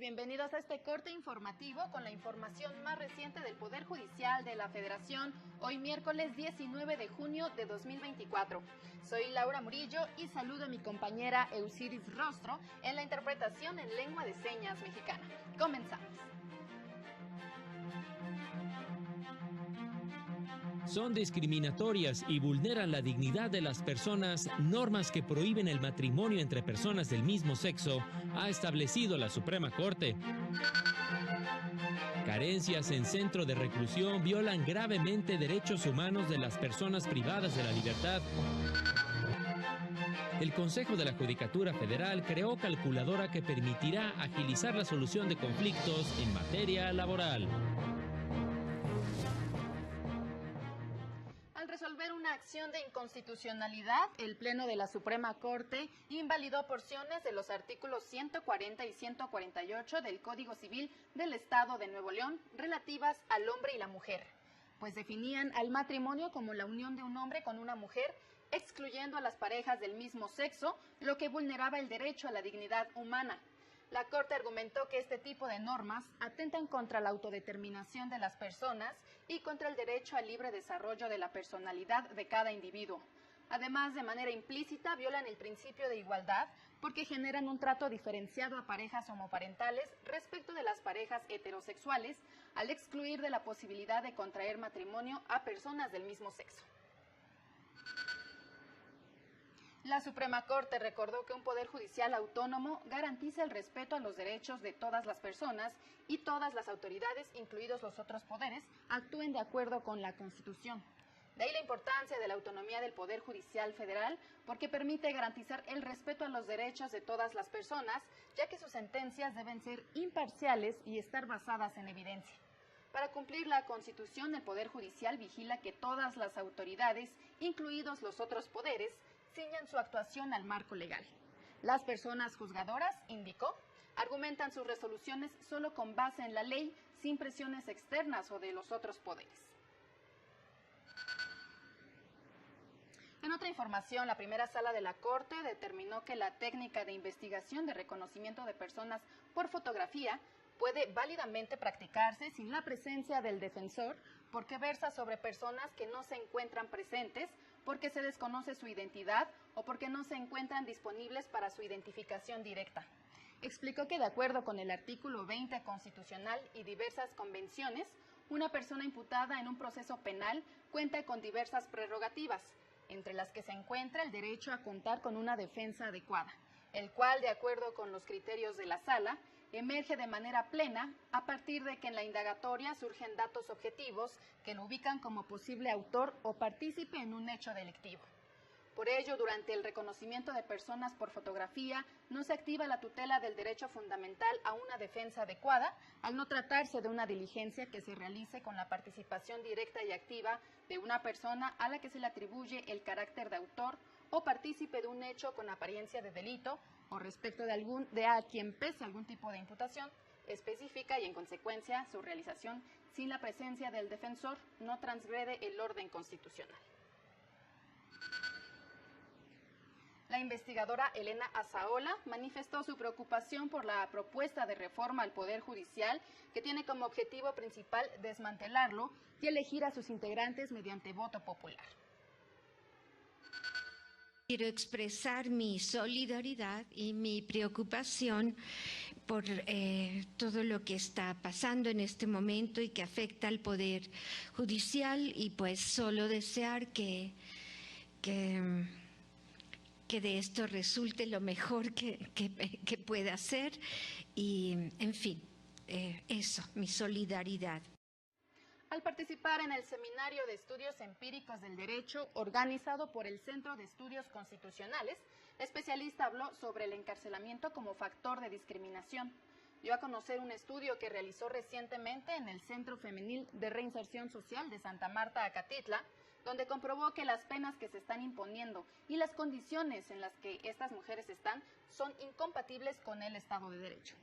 bienvenidos a este corte informativo con la información más reciente del Poder Judicial de la Federación, hoy miércoles 19 de junio de 2024. Soy Laura Murillo y saludo a mi compañera Eusiris Rostro en la interpretación en lengua de señas mexicana. Comenzamos. Son discriminatorias y vulneran la dignidad de las personas, normas que prohíben el matrimonio entre personas del mismo sexo, ha establecido la Suprema Corte. Carencias en centro de reclusión violan gravemente derechos humanos de las personas privadas de la libertad. El Consejo de la Judicatura Federal creó calculadora que permitirá agilizar la solución de conflictos en materia laboral. Al resolver una acción de inconstitucionalidad, el Pleno de la Suprema Corte invalidó porciones de los artículos 140 y 148 del Código Civil del Estado de Nuevo León relativas al hombre y la mujer, pues definían al matrimonio como la unión de un hombre con una mujer, excluyendo a las parejas del mismo sexo, lo que vulneraba el derecho a la dignidad humana. La Corte argumentó que este tipo de normas atentan contra la autodeterminación de las personas y contra el derecho al libre desarrollo de la personalidad de cada individuo. Además, de manera implícita, violan el principio de igualdad porque generan un trato diferenciado a parejas homoparentales respecto de las parejas heterosexuales, al excluir de la posibilidad de contraer matrimonio a personas del mismo sexo. La Suprema Corte recordó que un poder judicial autónomo garantiza el respeto a los derechos de todas las personas y todas las autoridades, incluidos los otros poderes, actúen de acuerdo con la Constitución. De ahí la importancia de la autonomía del Poder Judicial Federal, porque permite garantizar el respeto a los derechos de todas las personas, ya que sus sentencias deben ser imparciales y estar basadas en evidencia. Para cumplir la Constitución, el Poder Judicial vigila que todas las autoridades, incluidos los otros poderes, ciñan su actuación al marco legal. Las personas juzgadoras, indicó, argumentan sus resoluciones solo con base en la ley, sin presiones externas o de los otros poderes. En otra información, la primera sala de la Corte determinó que la técnica de investigación de reconocimiento de personas por fotografía puede válidamente practicarse sin la presencia del defensor, porque versa sobre personas que no se encuentran presentes, porque se desconoce su identidad o porque no se encuentran disponibles para su identificación directa. Explicó que de acuerdo con el artículo 20 constitucional y diversas convenciones, una persona imputada en un proceso penal cuenta con diversas prerrogativas, entre las que se encuentra el derecho a contar con una defensa adecuada, el cual, de acuerdo con los criterios de la sala, emerge de manera plena a partir de que en la indagatoria surgen datos objetivos que lo ubican como posible autor o partícipe en un hecho delictivo. Por ello, durante el reconocimiento de personas por fotografía, no se activa la tutela del derecho fundamental a una defensa adecuada, al no tratarse de una diligencia que se realice con la participación directa y activa de una persona a la que se le atribuye el carácter de autor o partícipe de un hecho con apariencia de delito o respecto de a quien pese algún tipo de imputación específica y, en consecuencia, su realización sin la presencia del defensor no transgrede el orden constitucional. La investigadora Elena Azaola manifestó su preocupación por la propuesta de reforma al Poder Judicial que tiene como objetivo principal desmantelarlo y elegir a sus integrantes mediante voto popular. Quiero expresar mi solidaridad y mi preocupación por todo lo que está pasando en este momento y que afecta al Poder Judicial, y pues solo desear que de esto resulte lo mejor que pueda ser y, en fin, eso, mi solidaridad. Al participar en el Seminario de Estudios Empíricos del Derecho, organizado por el Centro de Estudios Constitucionales, la especialista habló sobre el encarcelamiento como factor de discriminación. Dio a conocer un estudio que realizó recientemente en el Centro Femenil de Reinserción Social de Santa Marta, Acatitla, donde comprobó que las penas que se están imponiendo y las condiciones en las que estas mujeres están son incompatibles con el Estado de Derecho.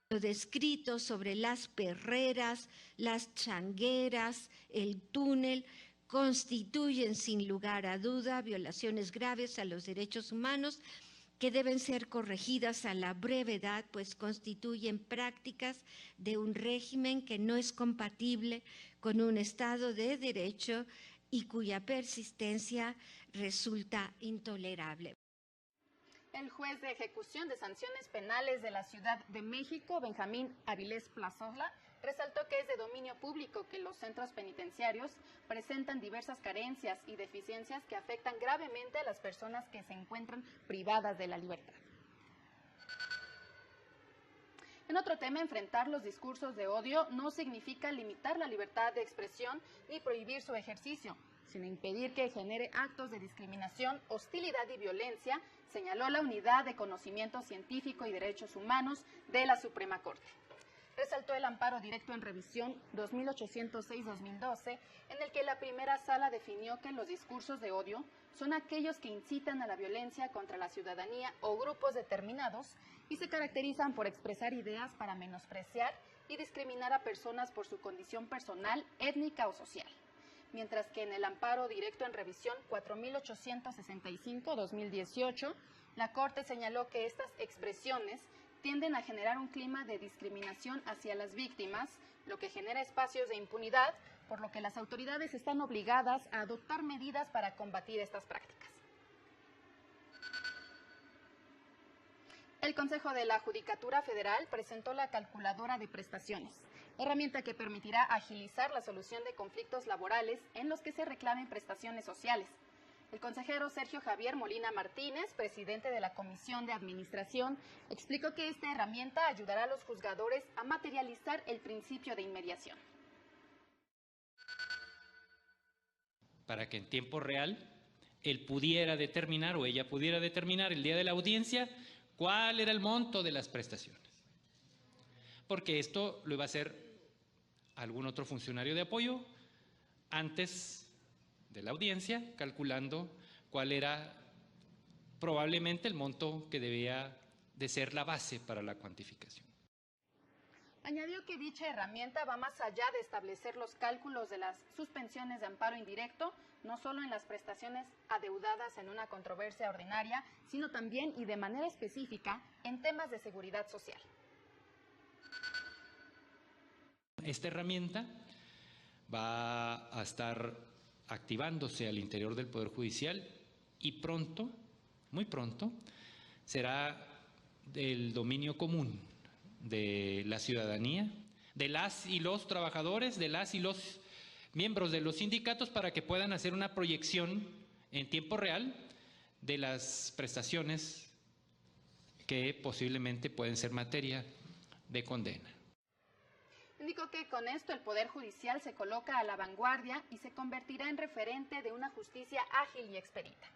Lo descrito sobre las perreras, las changueras, el túnel, constituyen sin lugar a duda violaciones graves a los derechos humanos que deben ser corregidas a la brevedad, pues constituyen prácticas de un régimen que no es compatible con un Estado de Derecho y cuya persistencia resulta intolerable. El juez de ejecución de sanciones penales de la Ciudad de México, Benjamín Avilés Plazola, resaltó que es de dominio público que los centros penitenciarios presentan diversas carencias y deficiencias que afectan gravemente a las personas que se encuentran privadas de la libertad. En otro tema, enfrentar los discursos de odio no significa limitar la libertad de expresión ni prohibir su ejercicio, sino impedir que genere actos de discriminación, hostilidad y violencia, señaló la Unidad de Conocimiento Científico y Derechos Humanos de la Suprema Corte. Resaltó el amparo directo en revisión 2806-2012, en el que la primera sala definió que los discursos de odio son aquellos que incitan a la violencia contra la ciudadanía o grupos determinados y se caracterizan por expresar ideas para menospreciar y discriminar a personas por su condición personal, étnica o social. Mientras que en el amparo directo en revisión 4865-2018, la Corte señaló que estas expresiones tienden a generar un clima de discriminación hacia las víctimas, lo que genera espacios de impunidad, por lo que las autoridades están obligadas a adoptar medidas para combatir estas prácticas. El Consejo de la Judicatura Federal presentó la calculadora de prestaciones, herramienta que permitirá agilizar la solución de conflictos laborales en los que se reclamen prestaciones sociales. El consejero Sergio Javier Molina Martínez, presidente de la Comisión de Administración, explicó que esta herramienta ayudará a los juzgadores a materializar el principio de inmediación. Para que en tiempo real él pudiera determinar o ella pudiera determinar el día de la audiencia cuál era el monto de las prestaciones. Porque esto lo iba a hacer algún otro funcionario de apoyo antes de la audiencia, calculando cuál era probablemente el monto que debía de ser la base para la cuantificación. Añadió que dicha herramienta va más allá de establecer los cálculos de las suspensiones de amparo indirecto, no solo en las prestaciones adeudadas en una controversia ordinaria, sino también y de manera específica en temas de seguridad social. Esta herramienta va a estar activándose al interior del Poder Judicial y pronto, muy pronto, será del dominio común de la ciudadanía, de las y los trabajadores, de las y los miembros de los sindicatos para que puedan hacer una proyección en tiempo real de las prestaciones que posiblemente pueden ser materia de condena. Indicó que con esto el Poder Judicial se coloca a la vanguardia y se convertirá en referente de una justicia ágil y expedita.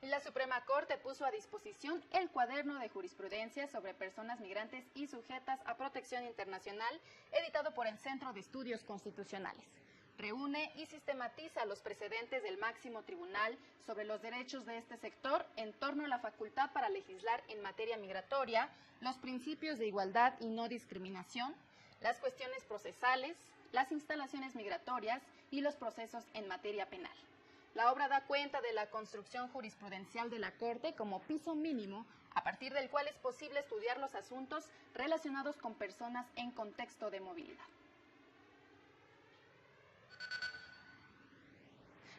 La Suprema Corte puso a disposición el cuaderno de jurisprudencia sobre personas migrantes y sujetas a protección internacional, editado por el Centro de Estudios Constitucionales. Reúne y sistematiza los precedentes del máximo tribunal sobre los derechos de este sector en torno a la facultad para legislar en materia migratoria, los principios de igualdad y no discriminación, las cuestiones procesales, las instalaciones migratorias y los procesos en materia penal. La obra da cuenta de la construcción jurisprudencial de la Corte como piso mínimo, a partir del cual es posible estudiar los asuntos relacionados con personas en contexto de movilidad.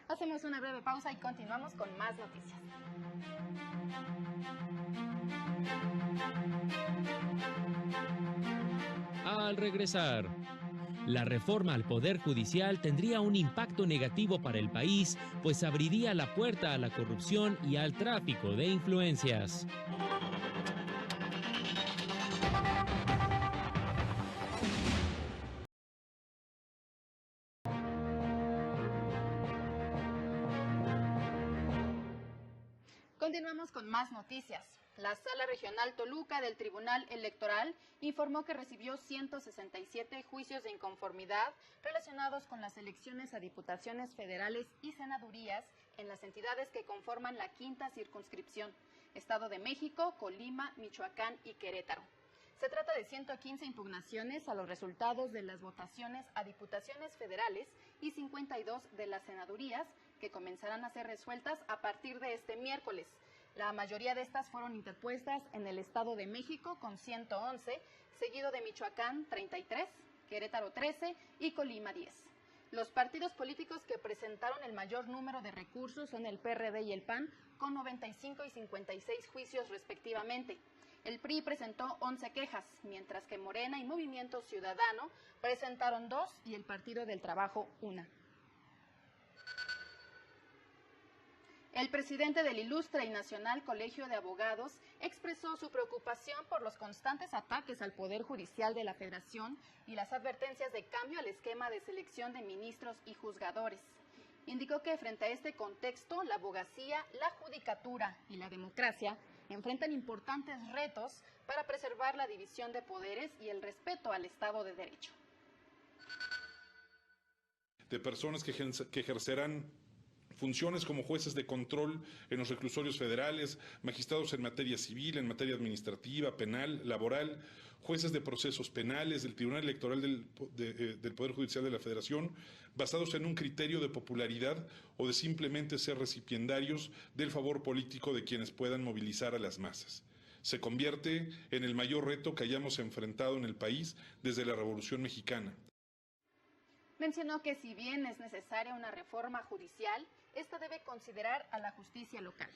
Hacemos una breve pausa y continuamos con más noticias. Al regresar, la reforma al Poder Judicial tendría un impacto negativo para el país, pues abriría la puerta a la corrupción y al tráfico de influencias. Continuamos con más noticias. La Sala Regional Toluca del Tribunal Electoral informó que recibió 167 juicios de inconformidad relacionados con las elecciones a diputaciones federales y senadurías en las entidades que conforman la quinta circunscripción, Estado de México, Colima, Michoacán y Querétaro. Se trata de 115 impugnaciones a los resultados de las votaciones a diputaciones federales y 52 de las senadurías, que comenzarán a ser resueltas a partir de este miércoles. La mayoría de estas fueron interpuestas en el Estado de México con 111, seguido de Michoacán 33, Querétaro 13 y Colima 10. Los partidos políticos que presentaron el mayor número de recursos son el PRD y el PAN, con 95 y 56 juicios respectivamente. El PRI presentó 11 quejas, mientras que Morena y Movimiento Ciudadano presentaron 2 y el Partido del Trabajo 1. El presidente del Ilustre y Nacional Colegio de Abogados expresó su preocupación por los constantes ataques al Poder Judicial de la Federación y las advertencias de cambio al esquema de selección de ministros y juzgadores. Indicó que frente a este contexto, la abogacía, la judicatura y la democracia enfrentan importantes retos para preservar la división de poderes y el respeto al Estado de Derecho. De personas que ejercerán funciones como jueces de control en los reclusorios federales, magistrados en materia civil, en materia administrativa, penal, laboral, jueces de procesos penales del Tribunal Electoral del Poder Judicial de la Federación, basados en un criterio de popularidad o de simplemente ser recipiendarios del favor político de quienes puedan movilizar a las masas. Se convierte en el mayor reto que hayamos enfrentado en el país desde la Revolución Mexicana. Mencionó que si bien es necesaria una reforma judicial, esta debe considerar a la justicia local.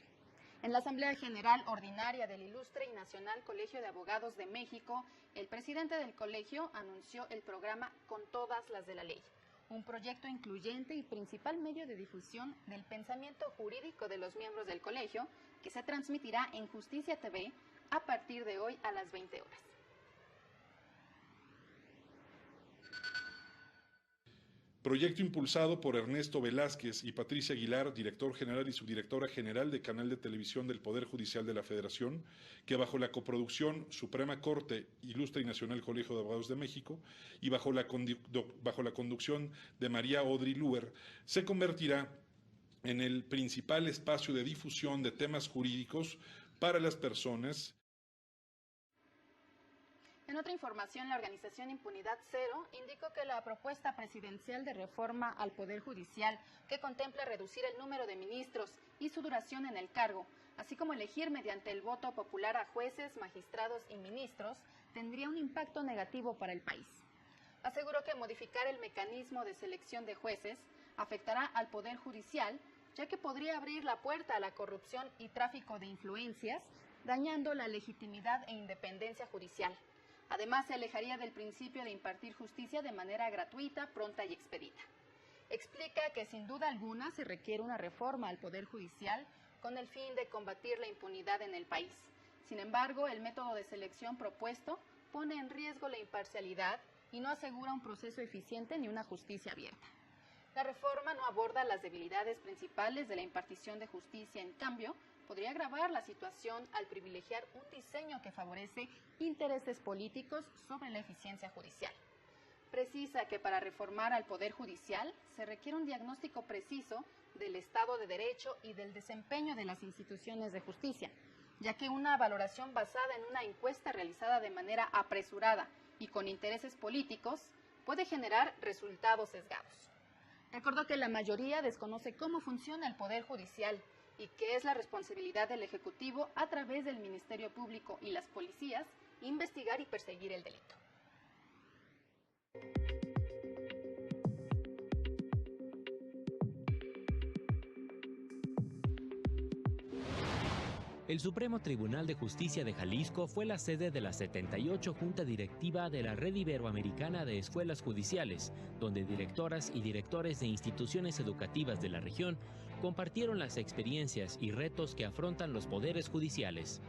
En la Asamblea General Ordinaria del Ilustre y Nacional Colegio de Abogados de México, el presidente del colegio anunció el programa Con todas las de la ley, un proyecto incluyente y principal medio de difusión del pensamiento jurídico de los miembros del colegio, que se transmitirá en Justicia TV a partir de hoy a las 20 horas. Proyecto impulsado por Ernesto Velázquez y Patricia Aguilar, director general y subdirectora general de Canal de Televisión del Poder Judicial de la Federación, que bajo la coproducción Suprema Corte, Ilustre y Nacional Colegio de Abogados de México y bajo la conducción de María Audrey Luer, se convertirá en el principal espacio de difusión de temas jurídicos para las personas. En otra información, la organización Impunidad Cero indicó que la propuesta presidencial de reforma al Poder Judicial, que contempla reducir el número de ministros y su duración en el cargo, así como elegir mediante el voto popular a jueces, magistrados y ministros, tendría un impacto negativo para el país. Aseguró que modificar el mecanismo de selección de jueces afectará al Poder Judicial, ya que podría abrir la puerta a la corrupción y tráfico de influencias, dañando la legitimidad e independencia judicial. Además, se alejaría del principio de impartir justicia de manera gratuita, pronta y expedita. Explica que sin duda alguna se requiere una reforma al Poder Judicial con el fin de combatir la impunidad en el país. Sin embargo, el método de selección propuesto pone en riesgo la imparcialidad y no asegura un proceso eficiente ni una justicia abierta. La reforma no aborda las debilidades principales de la impartición de justicia, en cambio, podría agravar la situación al privilegiar un diseño que favorece intereses políticos sobre la eficiencia judicial. Precisa que para reformar al Poder Judicial se requiere un diagnóstico preciso del Estado de Derecho y del desempeño de las instituciones de justicia, ya que una valoración basada en una encuesta realizada de manera apresurada y con intereses políticos puede generar resultados sesgados. Recordó que la mayoría desconoce cómo funciona el Poder Judicial y que es la responsabilidad del Ejecutivo, a través del Ministerio Público y las policías, investigar y perseguir el delito. El Supremo Tribunal de Justicia de Jalisco fue la sede de la 78 Junta Directiva de la Red Iberoamericana de Escuelas Judiciales, donde directoras y directores de instituciones educativas de la región compartieron las experiencias y retos que afrontan los poderes judiciales.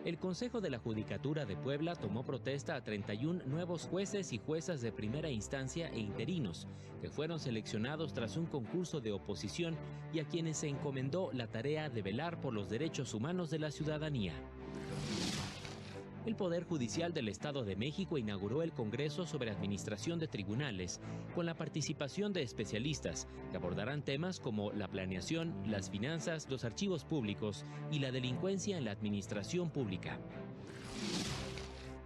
El Consejo de la Judicatura de Puebla tomó protesta a 31 nuevos jueces y juezas de primera instancia e interinos, que fueron seleccionados tras un concurso de oposición y a quienes se encomendó la tarea de velar por los derechos humanos de la ciudadanía. El Poder Judicial del Estado de México inauguró el Congreso sobre Administración de Tribunales, con la participación de especialistas que abordarán temas como la planeación, las finanzas, los archivos públicos y la delincuencia en la administración pública.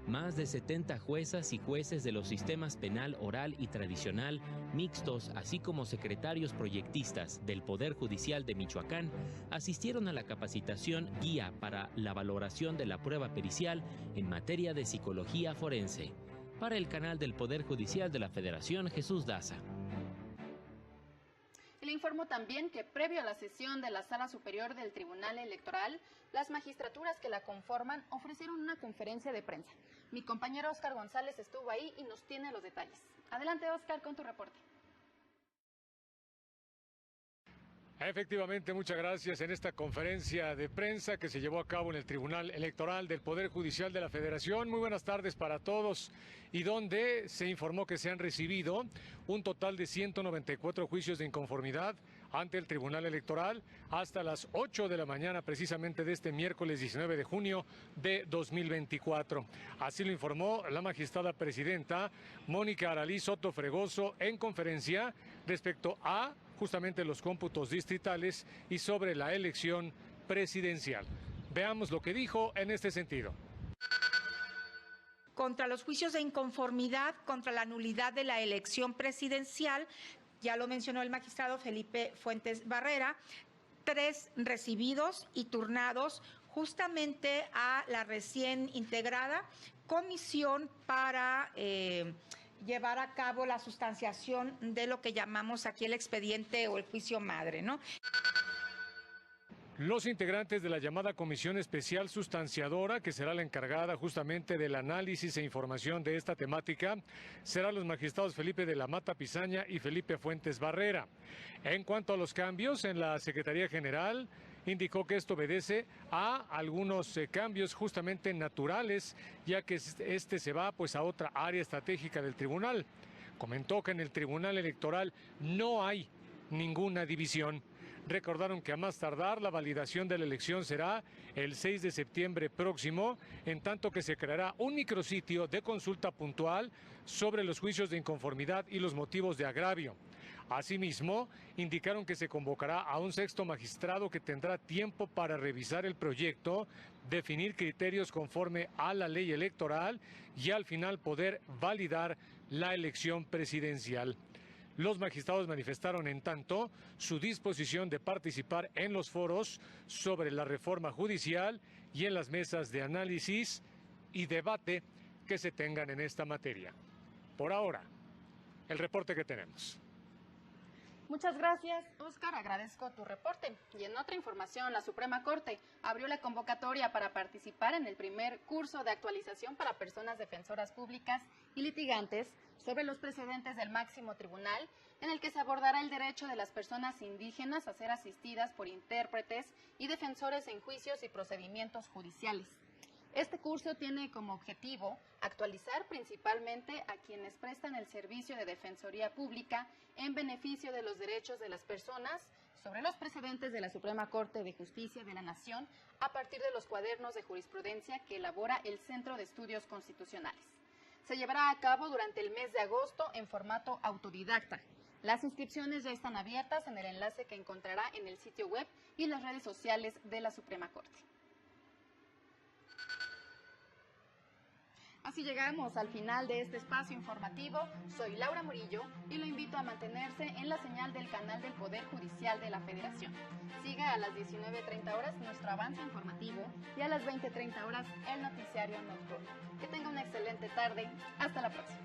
Más de 70 juezas y jueces de los sistemas penal, oral y tradicional, mixtos, así como secretarios proyectistas del Poder Judicial de Michoacán, asistieron a la capacitación guía para la valoración de la prueba pericial en materia de psicología forense. Para el canal del Poder Judicial de la Federación, Jesús Daza. Le informo también que previo a la sesión de la Sala Superior del Tribunal Electoral, las magistraturas que la conforman ofrecieron una conferencia de prensa. Mi compañero Óscar González estuvo ahí y nos tiene los detalles. Adelante, Óscar, con tu reporte. Efectivamente, muchas gracias. En esta conferencia de prensa que se llevó a cabo en el Tribunal Electoral del Poder Judicial de la Federación, muy buenas tardes para todos, y donde se informó que se han recibido un total de 194 juicios de inconformidad ante el Tribunal Electoral hasta las 8 de la mañana, precisamente de este miércoles 19 de junio de 2024. Así lo informó la magistrada presidenta Mónica Aralí Soto Fregoso en conferencia respecto a justamente los cómputos distritales y sobre la elección presidencial. Veamos lo que dijo en este sentido. Contra los juicios de inconformidad, contra la nulidad de la elección presidencial, ya lo mencionó el magistrado Felipe Fuentes Barrera, 3 recibidos y turnados justamente a la recién integrada comisión para llevar a cabo la sustanciación de lo que llamamos aquí el expediente o el juicio madre, ¿no? Los integrantes de la llamada Comisión Especial Sustanciadora, que será la encargada justamente del análisis e información de esta temática, serán los magistrados Felipe de la Mata Pizaña y Felipe Fuentes Barrera. En cuanto a los cambios en la Secretaría General, indicó que esto obedece a algunos cambios justamente naturales, ya que este se va pues a otra área estratégica del tribunal. Comentó que en el Tribunal Electoral no hay ninguna división. Recordaron que a más tardar la validación de la elección será el 6 de septiembre próximo, en tanto que se creará un micrositio de consulta puntual sobre los juicios de inconformidad y los motivos de agravio. Asimismo, indicaron que se convocará a un 6º magistrado que tendrá tiempo para revisar el proyecto, definir criterios conforme a la ley electoral y al final poder validar la elección presidencial. Los magistrados manifestaron, en tanto, su disposición de participar en los foros sobre la reforma judicial y en las mesas de análisis y debate que se tengan en esta materia. Por ahora, el reporte que tenemos. Muchas gracias, Óscar. Agradezco tu reporte. Y en otra información, la Suprema Corte abrió la convocatoria para participar en el primer curso de actualización para personas defensoras públicas y litigantes sobre los precedentes del máximo tribunal, en el que se abordará el derecho de las personas indígenas a ser asistidas por intérpretes y defensores en juicios y procedimientos judiciales. Este curso tiene como objetivo actualizar principalmente a quienes prestan el servicio de defensoría pública en beneficio de los derechos de las personas sobre los precedentes de la Suprema Corte de Justicia de la Nación a partir de los cuadernos de jurisprudencia que elabora el Centro de Estudios Constitucionales. Se llevará a cabo durante el mes de agosto en formato autodidacta. Las inscripciones ya están abiertas en el enlace que encontrará en el sitio web y en las redes sociales de la Suprema Corte. Así llegamos al final de este espacio informativo. Soy Laura Murillo y lo invito a mantenerse en la señal del canal del Poder Judicial de la Federación. Siga a las 19:30 horas nuestro avance informativo y a las 20:30 horas el noticiario nocturno. Que tenga una excelente tarde. Hasta la próxima.